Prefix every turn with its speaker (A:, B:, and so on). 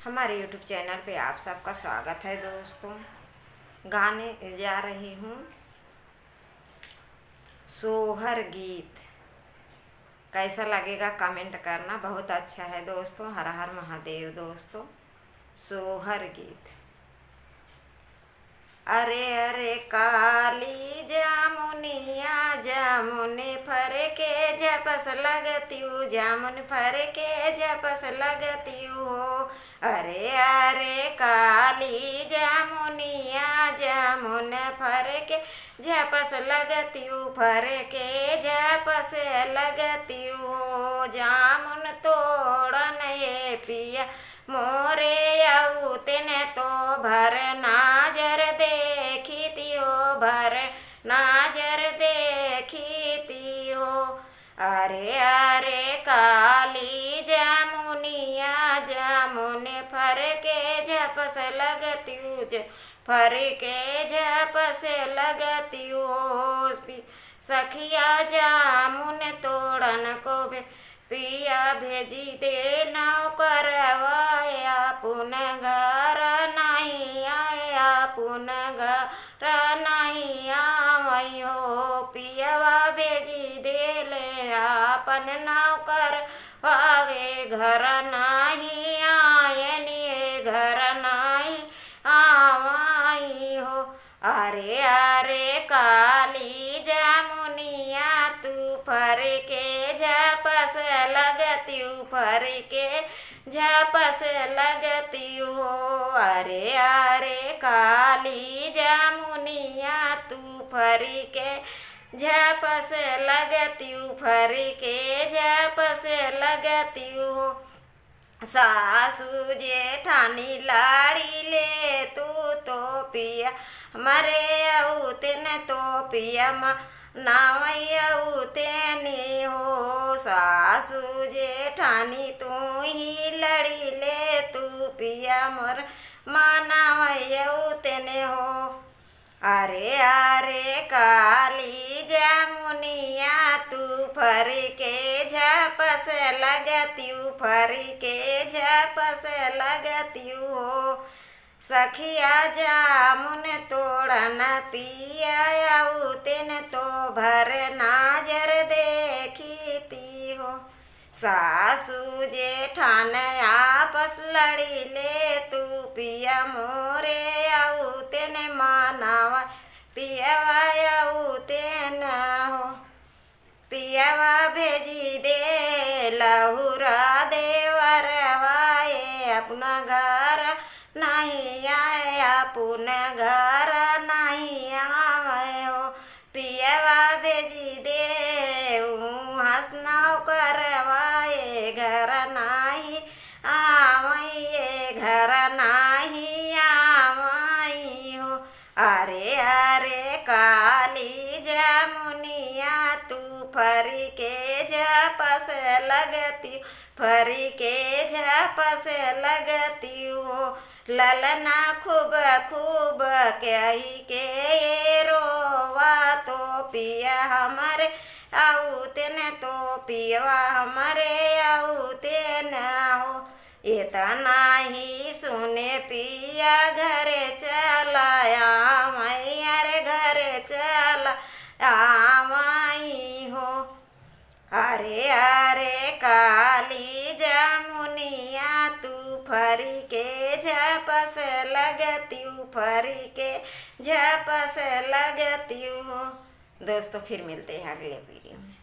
A: हमारे YouTube channel पे आप सबका स्वागत है दोस्तों। गाने जा रही हूँ सोहर गीत। कैसा लगेगा कमेंट करना। बहुत अच्छा है दोस्तों। हर हर महादेव दोस्तों। सोहर गीत। अरे अरे काली जामुनिया जामुने फर के झपस लगतीऊ जामुन फर के झपस लगतीऊ हो। अरे अरे काली जामुनिया जामुन फर के झपस लगतीऊ फर के झपस लगतीऊ हो। जामुन तोड़न ये पिया मोरे आऊ तेने तो भर नाजर देखी हो भर नाजर देखी हो। अरे अरे काली जामुनिया जामुन फर के झपस लगती फर के झपस लगती हो। सखिया जामुन तोड़न को पिया भेजी दे नौकरवाया पुन घर नहीं आया पुन घर नहीं आवई हो। पियावा भेजी दे ले अपन नौकर वागे घर नहीं आयनी घर नहीं आवाई हो। अरे अरे काली जामुनिया तू फर के झपस लगती फर के झपस लगती हो। अरे अरे काली जामुनिया तू फर के झपस लगती फर के झपस लगती हो। सासू जेठानी लाड़ी ले तू तो पिया मरे आऊ तेन तो पिया नावऊ तेने हो। सासू जेठानी तू ही लड़ी ले तू पिया मोर मानावऊ तेने हो। अरे अरे काली जामुनिया तू फर के झपस लगती फर के झपस लगती हो। सखिया जामुन तोड़न पिया तेन तो भर नाजर देखी हो। सासू जेठान आपस लड़ी ले तू पिया मोरे आऊ तेन मानावा पियावा तेन हो। पियावा भेजी दे लहुरा देवरवाए अपना घर नहीं आया पुन घर नहीं आवे हो। पियावा भेजी दे हंसनाव करवाए घर नहीं आवई घर नहीं आवई हो। अरे अरे काली जामुनिया तू फर के झपस लगती फर के झपस लगती हो। ललना खूब खूब कही के ये रोवा तो पिया हमारे आऊ तेन तो पियवा हमारे आऊ तेन हो। इतना ही सुने पिया घरे चलाया मैयर घरे चला आवाई हो। अरे अरे काली जामुनिया तू फर के झपस लगती फर के झपस लगती हो। दोस्तों फिर मिलते हैं अगले वीडियो में।